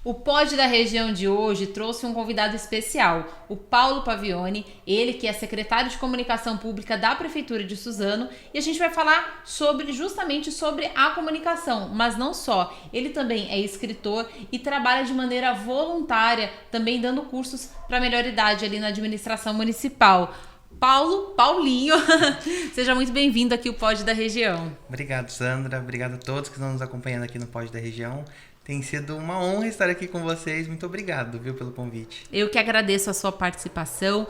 O Pod da Região de hoje trouxe um convidado especial, o Paulo Pavione, ele que é secretário de Comunicação Pública da Prefeitura de Suzano, e a gente vai falar justamente sobre a comunicação, mas não só. Ele também é escritor e trabalha de maneira voluntária, também dando cursos para melhor idade ali na administração municipal. Paulinho, seja muito bem-vindo aqui ao Pod da Região. Obrigado, Sandra. Obrigado a todos que estão nos acompanhando aqui no Pod da Região. Tem sido uma honra estar aqui com vocês. Muito obrigado, viu, pelo convite. Eu que agradeço a sua participação.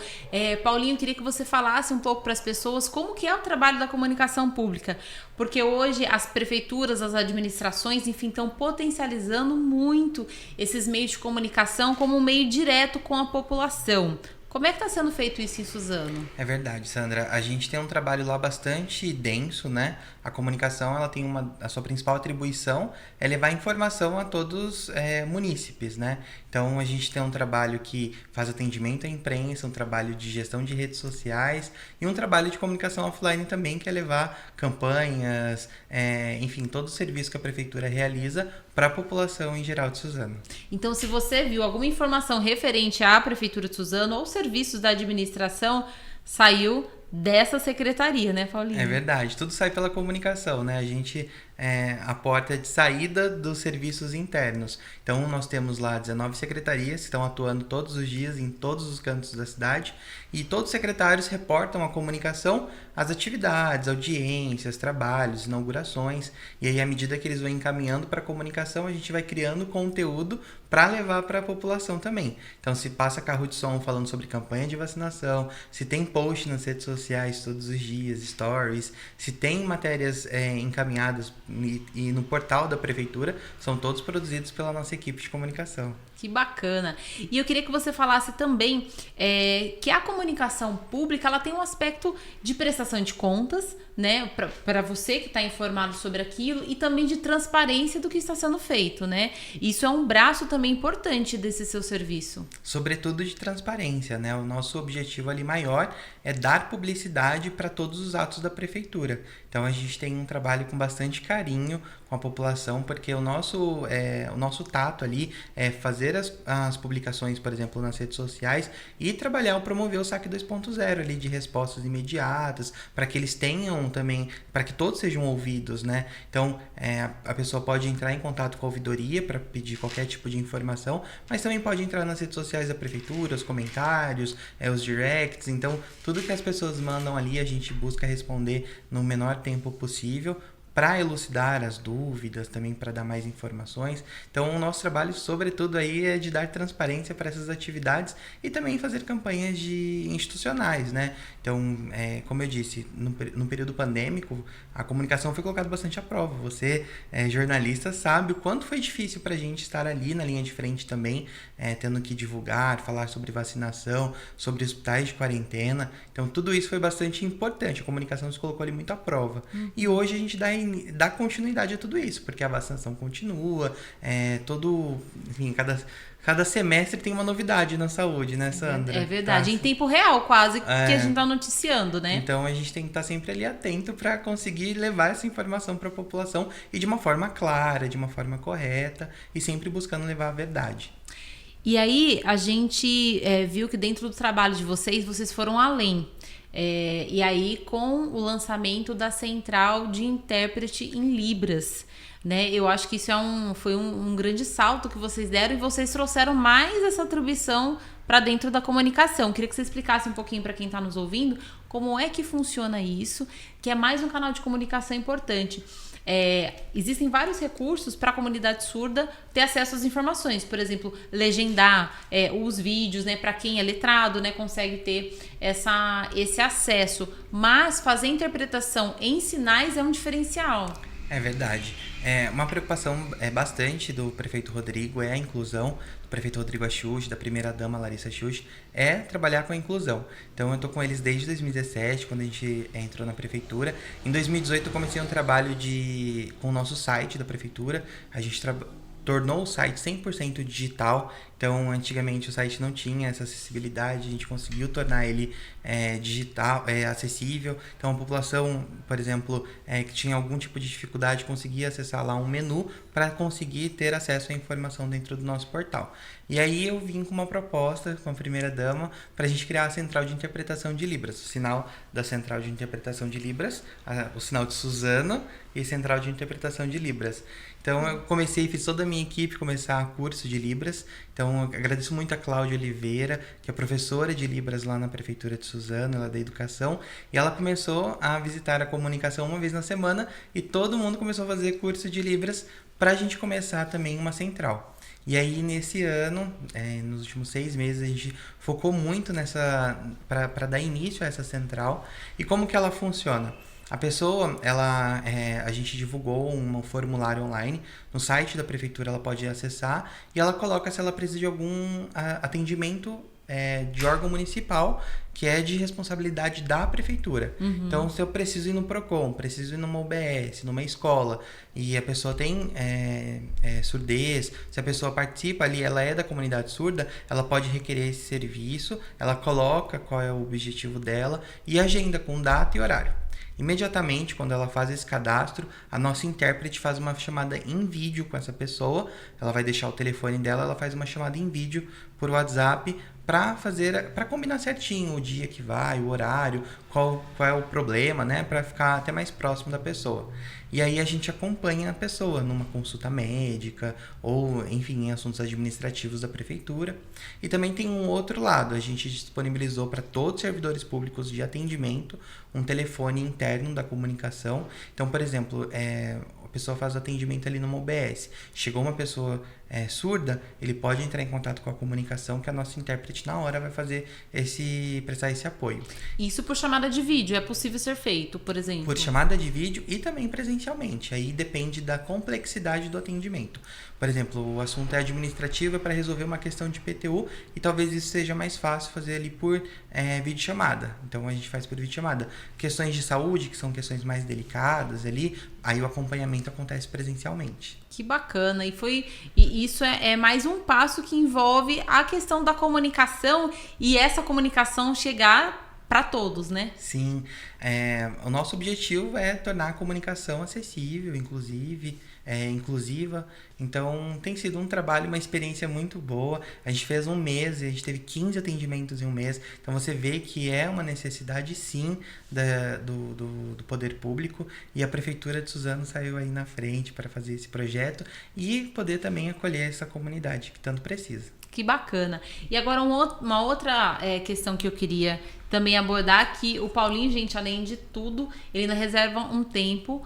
Paulinho, eu queria que você falasse um pouco para as pessoas como que é o trabalho da comunicação pública, porque hoje as prefeituras, as administrações, enfim, estão potencializando muito esses meios de comunicação como um meio direto com a população. Como é que está sendo feito isso em Suzano? É verdade, Sandra. A gente tem um trabalho lá bastante denso, né? A comunicação, ela tem a sua principal atribuição é levar informação a todos munícipes, né? Então, a gente tem um trabalho que faz atendimento à imprensa, um trabalho de gestão de redes sociais e um trabalho de comunicação offline também, que é levar campanhas, enfim, todo o serviço que a prefeitura realiza para a população em geral de Suzano. Então, se você viu alguma informação referente à Prefeitura de Suzano ou serviços da administração, saiu dessa secretaria, né, Paulinho? É verdade, tudo sai pela comunicação, né? A gente a porta de saída dos serviços internos. Então, nós temos lá 19 secretarias que estão atuando todos os dias em todos os cantos da cidade e todos os secretários reportam à comunicação as atividades, audiências, trabalhos, inaugurações, e aí à medida que eles vão encaminhando para a comunicação, a gente vai criando conteúdo para levar para a população também. Então, se passa carro de som falando sobre campanha de vacinação, se tem post nas redes sociais todos os dias, stories, se tem matérias encaminhadas e no portal da prefeitura, são todos produzidos pela nossa equipe de comunicação. Que bacana. E eu queria que você falasse também que a comunicação pública ela tem um aspecto de prestação de contas, né, para você que está informado sobre aquilo, e também de transparência do que está sendo feito, né? Isso é um braço também importante desse seu serviço. Sobretudo de transparência, né? O nosso objetivo ali maior é dar publicidade para todos os atos da prefeitura. Então a gente tem um trabalho com bastante carinho com a população, porque o nosso tato ali é fazer as publicações, por exemplo, nas redes sociais e trabalhar ou promover o Saque 2.0 ali de respostas imediatas, para que eles tenham também, para que todos sejam ouvidos, né? Então, a pessoa pode entrar em contato com a ouvidoria para pedir qualquer tipo de informação, mas também pode entrar nas redes sociais da prefeitura, os comentários, os directs. Então, tudo que as pessoas mandam ali, a gente busca responder no menor tempo possível, para elucidar as dúvidas, também para dar mais informações. Então, o nosso trabalho, sobretudo, aí é de dar transparência para essas atividades e também fazer campanhas institucionais, né? Então, como eu disse, no período pandêmico, a comunicação foi colocada bastante à prova. Você, jornalista, sabe o quanto foi difícil para a gente estar ali na linha de frente também, tendo que divulgar, falar sobre vacinação, sobre hospitais de quarentena. Então, tudo isso foi bastante importante. A comunicação se colocou ali muito à prova. E hoje a gente dá continuidade a tudo isso, porque a vacinação continua, enfim, cada semestre tem uma novidade na saúde, né, Sandra? É verdade, em tempo real quase, que a gente tá noticiando, né? Então a gente tem que estar sempre ali atento para conseguir levar essa informação para a população e de uma forma clara, de uma forma correta e sempre buscando levar a verdade. E aí a gente viu que dentro do trabalho de vocês foram além. E aí com o lançamento da central de intérprete em Libras, né? Eu acho que isso foi um grande salto que vocês deram e vocês trouxeram mais essa atribuição para dentro da comunicação. Queria que você explicasse um pouquinho para quem está nos ouvindo como é que funciona isso, que é mais um canal de comunicação importante. Existem vários recursos para a comunidade surda ter acesso às informações, por exemplo, legendar os vídeos, né, para quem é letrado, né, consegue ter esse acesso, mas fazer interpretação em sinais é um diferencial. É verdade. Uma preocupação bastante do prefeito Rodrigo a inclusão, do prefeito Rodrigo Axuxi, da primeira-dama Larissa Axuxi, trabalhar com a inclusão. Então, eu estou com eles desde 2017, quando a gente entrou na prefeitura. Em 2018, eu comecei um trabalho com o nosso site da prefeitura. A gente tornou o site 100% digital. Então, antigamente o site não tinha essa acessibilidade, a gente conseguiu tornar ele digital, acessível. Então, a população, por exemplo, que tinha algum tipo de dificuldade, conseguia acessar lá um menu para conseguir ter acesso à informação dentro do nosso portal. E aí eu vim com uma proposta com a primeira-dama para a gente criar a Central de Interpretação de Libras. O sinal da Central de Interpretação de Libras, o sinal de Suzano e Central de Interpretação de Libras. Então eu fiz toda a minha equipe começar curso de Libras. Então eu agradeço muito a Cláudia Oliveira, que é professora de Libras lá na Prefeitura de Suzano, ela é da Educação, e ela começou a visitar a comunicação uma vez na semana e todo mundo começou a fazer curso de Libras para a gente começar também uma central. E aí, nesse ano, nos últimos 6 meses, a gente focou muito para dar início a essa central. E como que ela funciona? A pessoa, a gente divulgou um formulário online no site da prefeitura, ela pode acessar e ela coloca se ela precisa de algum atendimento de órgão municipal, que é de responsabilidade da prefeitura. Uhum. Então, se eu preciso ir no PROCON, preciso ir numa UBS, numa escola, e a pessoa tem surdez, se a pessoa participa ali, ela é da comunidade surda, ela pode requerer esse serviço, ela coloca qual é o objetivo dela e agenda com data e horário. Imediatamente, quando ela faz esse cadastro, a nossa intérprete faz uma chamada em vídeo com essa pessoa, ela vai deixar o telefone dela, ela faz uma chamada em vídeo por WhatsApp para combinar certinho o dia que vai, o horário, qual é o problema, né, para ficar até mais próximo da pessoa. E aí a gente acompanha a pessoa numa consulta médica ou, enfim, em assuntos administrativos da prefeitura. E também tem um outro lado, a gente disponibilizou para todos os servidores públicos de atendimento um telefone interno da comunicação. Então, por exemplo, a pessoa faz o atendimento ali numa UBS. Chegou uma pessoa surda, ele pode entrar em contato com a comunicação, que a nossa intérprete na hora vai prestar esse apoio. Isso por chamada de vídeo é possível ser feito, por exemplo? Por chamada de vídeo e também presencialmente. Aí depende da complexidade do atendimento. Por exemplo, o assunto é administrativo, é para resolver uma questão de IPTU e talvez isso seja mais fácil fazer ali por videochamada. Então a gente faz por videochamada. Questões de saúde, que são questões mais delicadas ali, aí o acompanhamento acontece presencialmente. Que bacana. E isso é mais um passo que envolve a questão da comunicação e essa comunicação chegar para todos, né? Sim. O nosso objetivo é tornar a comunicação acessível, inclusiva. Então, tem sido um trabalho, uma experiência muito boa. A gente fez um mês e a gente teve 15 atendimentos em um mês. Então, você vê que é uma necessidade, sim, do poder público. E a Prefeitura de Suzano saiu aí na frente para fazer esse projeto e poder também acolher essa comunidade que tanto precisa. Que bacana. E agora uma outra questão que eu queria também abordar, que o Paulinho, gente, além de tudo, ele ainda reserva um tempo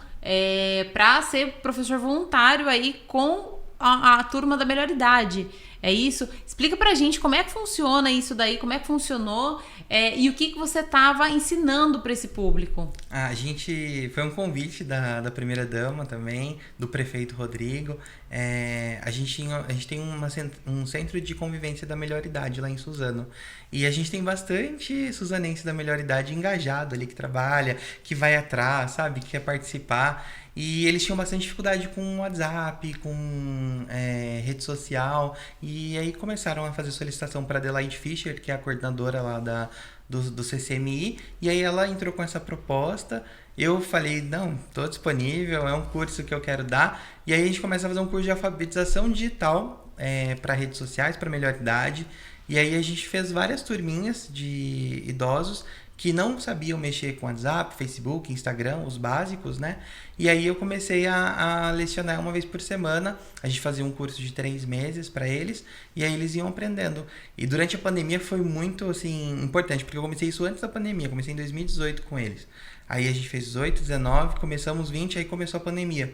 para ser professor voluntário aí com a turma da melhor idade. É isso? Explica pra gente como é que funciona isso daí, como é que funcionou e o que você estava ensinando para esse público. A gente foi um convite da primeira-dama também, do prefeito Rodrigo. A gente tem um centro de convivência da melhor idade lá em Suzano. E a gente tem bastante suzanense da melhor idade engajado ali, que trabalha, que vai atrás, sabe, que quer participar. E eles tinham bastante dificuldade com WhatsApp, com rede social. E aí começaram a fazer solicitação para Adelaide Fischer, que é a coordenadora lá do CCMI. E aí ela entrou com essa proposta. Eu falei, não, estou disponível, é um curso que eu quero dar. E aí a gente começa a fazer um curso de alfabetização digital para redes sociais, para melhor idade. E aí a gente fez várias turminhas de idosos que não sabiam mexer com WhatsApp, Facebook, Instagram, os básicos, né? E aí eu comecei a lecionar uma vez por semana. A gente fazia um curso de 3 meses para eles e aí eles iam aprendendo. E durante a pandemia foi muito, assim, importante, porque eu comecei isso antes da pandemia, comecei em 2018 com eles. Aí a gente fez 18, 19, começamos 20, aí começou a pandemia.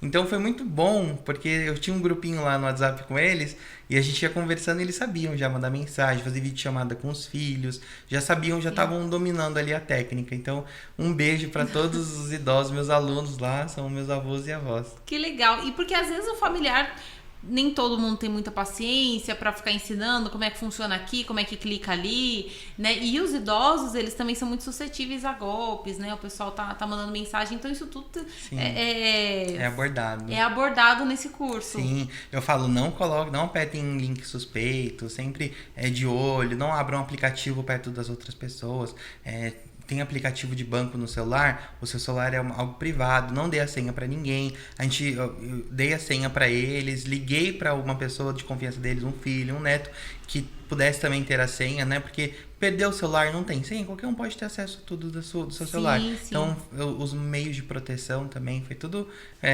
Então foi muito bom, porque eu tinha um grupinho lá no WhatsApp com eles e a gente ia conversando e eles sabiam já mandar mensagem, fazer videochamada com os filhos, já estavam dominando ali a técnica. Então, um beijo para todos os idosos, meus alunos lá, são meus avós e avós. Que legal. E porque às vezes o familiar nem todo mundo tem muita paciência para ficar ensinando como é que funciona aqui, como é que clica ali, né? E os idosos, eles também são muito suscetíveis a golpes, né? O pessoal tá mandando mensagem, então isso tudo é abordado. É abordado nesse curso. Sim, eu falo, não apertem link suspeito, sempre é de olho, não abram um aplicativo perto das outras pessoas. Tem aplicativo de banco no celular, o seu celular é algo privado, não dê a senha para ninguém. Eu dei a senha para eles, liguei para uma pessoa de confiança deles, um filho, um neto, que pudesse também ter a senha, né? Porque perder o celular não tem senha, qualquer um pode ter acesso a tudo do seu celular. Sim. Então, os meios de proteção também, foi tudo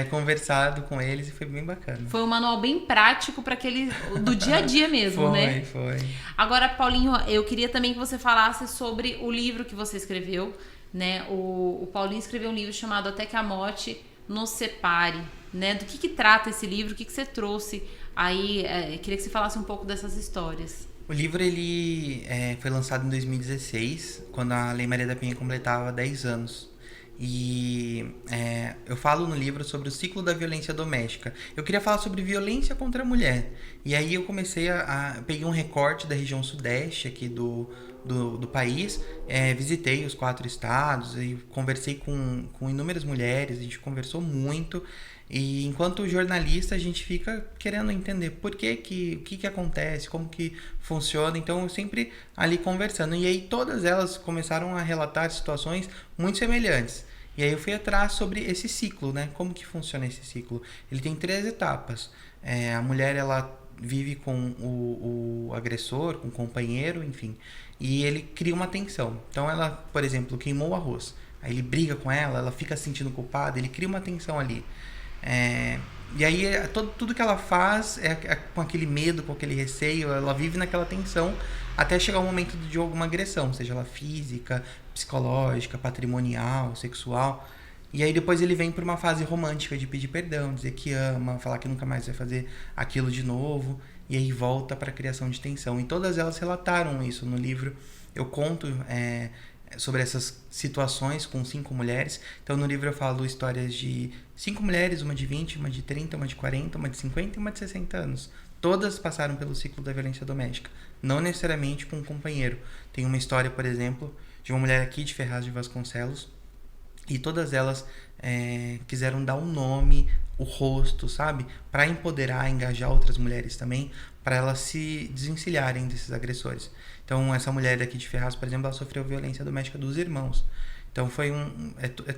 conversado com eles e foi bem bacana. Foi um manual bem prático para aquele do dia a dia mesmo, né? Foi. Agora, Paulinho, eu queria também que você falasse sobre o livro que você escreveu, né? O Paulinho escreveu um livro chamado Até que a Morte Nos Separe, né? Do que trata esse livro? O que você trouxe aí? Queria que você falasse um pouco dessas histórias. O livro ele foi lançado em 2016, quando a Lei Maria da Penha completava 10 anos. E eu falo no livro sobre o ciclo da violência doméstica. Eu queria falar sobre violência contra a mulher. E aí eu comecei peguei um recorte da região sudeste aqui do país, visitei os 4 estados e conversei com inúmeras mulheres, a gente conversou muito. E enquanto jornalista a gente fica querendo entender o que acontece, como que funciona. Então eu sempre ali conversando. E aí todas elas começaram a relatar situações muito semelhantes. E aí eu fui atrás sobre esse ciclo, né? Como que funciona esse ciclo? Ele tem 3 etapas. A mulher, ela vive com o agressor, com o companheiro, enfim. E ele cria uma tensão. Então ela, por exemplo, queimou o arroz. Aí ele briga com ela fica se sentindo culpada, ele cria uma tensão ali. E aí tudo que ela faz é com aquele medo, com aquele receio, ela vive naquela tensão até chegar o momento de alguma agressão, seja ela física, psicológica, patrimonial, sexual. E aí depois ele vem para uma fase romântica de pedir perdão, dizer que ama, falar que nunca mais vai fazer aquilo de novo, e aí volta para a criação de tensão. E todas elas relataram isso no livro. Eu conto sobre essas situações com 5 mulheres. Então no livro eu falo histórias de 5 mulheres, uma de 20, uma de 30, uma de 40, uma de 50 e uma de 60 anos. Todas passaram pelo ciclo da violência doméstica, não necessariamente com um companheiro. Tem uma história, por exemplo, de uma mulher aqui de Ferraz de Vasconcelos, e todas elas quiseram dar um nome, o rosto, sabe? Para empoderar, engajar outras mulheres também, para elas se desvencilharem desses agressores. Então, essa mulher daqui de Ferraz, por exemplo, ela sofreu violência doméstica dos irmãos. Então,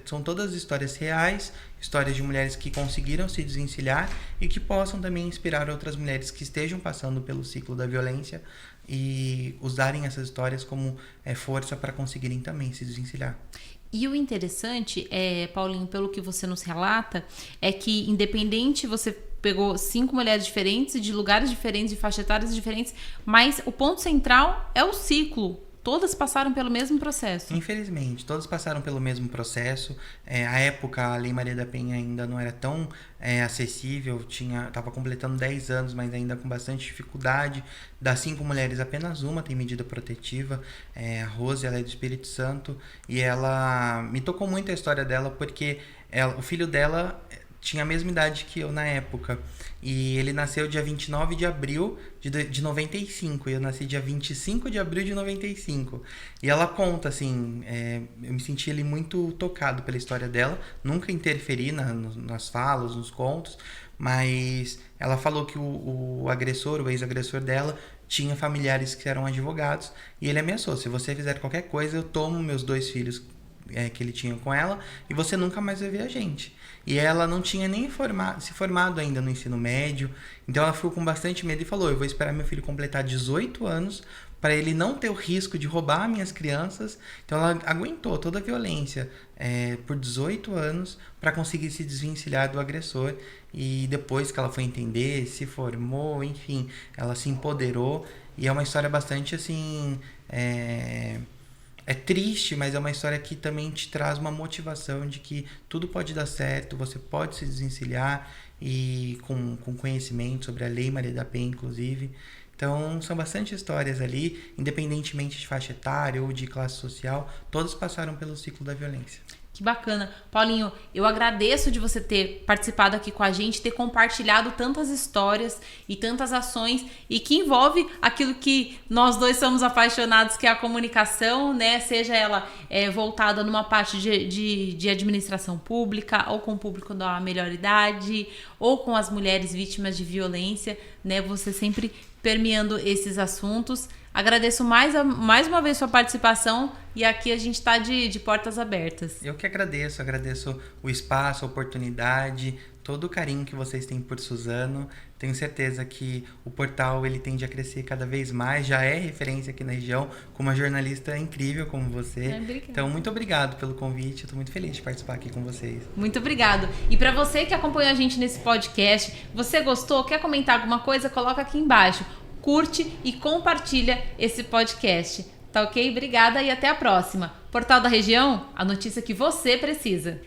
são todas histórias reais, histórias de mulheres que conseguiram se desvencilhar e que possam também inspirar outras mulheres que estejam passando pelo ciclo da violência e usarem essas histórias como força para conseguirem também se desvencilhar. E o interessante, Paulinho, pelo que você nos relata, é que independente, você pegou 5 mulheres diferentes, de lugares diferentes, de faixa etárias diferentes, mas o ponto central é o ciclo. Todas passaram pelo mesmo processo. Infelizmente, todas passaram pelo mesmo processo. À época, a Lei Maria da Penha ainda não era tão acessível. Estava completando 10 anos, mas ainda com bastante dificuldade. Das 5 mulheres, apenas uma tem medida protetiva. A Rose, ela é do Espírito Santo. E ela me tocou muito a história dela, porque o filho dela tinha a mesma idade que eu na época. E ele nasceu dia 29 de abril de 95. E eu nasci dia 25 de abril de 95. E ela conta, assim, eu me senti ali muito tocado pela história dela. Nunca interferi nas falas, nos contos. Mas ela falou que o agressor, o ex-agressor dela, tinha familiares que eram advogados. E ele ameaçou: se você fizer qualquer coisa, eu tomo meus 2 filhos que ele tinha com ela e você nunca mais vai ver a gente. E ela não tinha nem se formado ainda no ensino médio, então ela ficou com bastante medo e falou: eu vou esperar meu filho completar 18 anos para ele não ter o risco de roubar minhas crianças. Então ela aguentou toda a violência por 18 anos para conseguir se desvencilhar do agressor. E depois que ela foi entender, se formou, enfim, ela se empoderou. E é uma história bastante assim... É triste, mas é uma história que também te traz uma motivação de que tudo pode dar certo, você pode se desvencilhar, e com conhecimento sobre a Lei Maria da Penha, inclusive. Então, são bastante histórias ali, independentemente de faixa etária ou de classe social, todos passaram pelo ciclo da violência. Que bacana. Paulinho, eu agradeço de você ter participado aqui com a gente, ter compartilhado tantas histórias e tantas ações e que envolve aquilo que nós dois somos apaixonados, que é a comunicação, né? Seja ela voltada numa parte de administração pública ou com o público da melhor idade ou com as mulheres vítimas de violência, né? Você sempre permeando esses assuntos. Agradeço mais uma vez sua participação e aqui a gente está de portas abertas. Eu que agradeço o espaço, a oportunidade, todo o carinho que vocês têm por Suzano. Tenho certeza que o portal ele tende a crescer cada vez mais, já é referência aqui na região, com uma jornalista incrível como você. Então, muito obrigado pelo convite, eu estou muito feliz de participar aqui com vocês. Muito obrigado. E para você que acompanhou a gente nesse podcast, você gostou, quer comentar alguma coisa, coloca aqui embaixo. Curte e compartilha esse podcast. Tá ok? Obrigada e até a próxima. Portal da Região, a notícia que você precisa.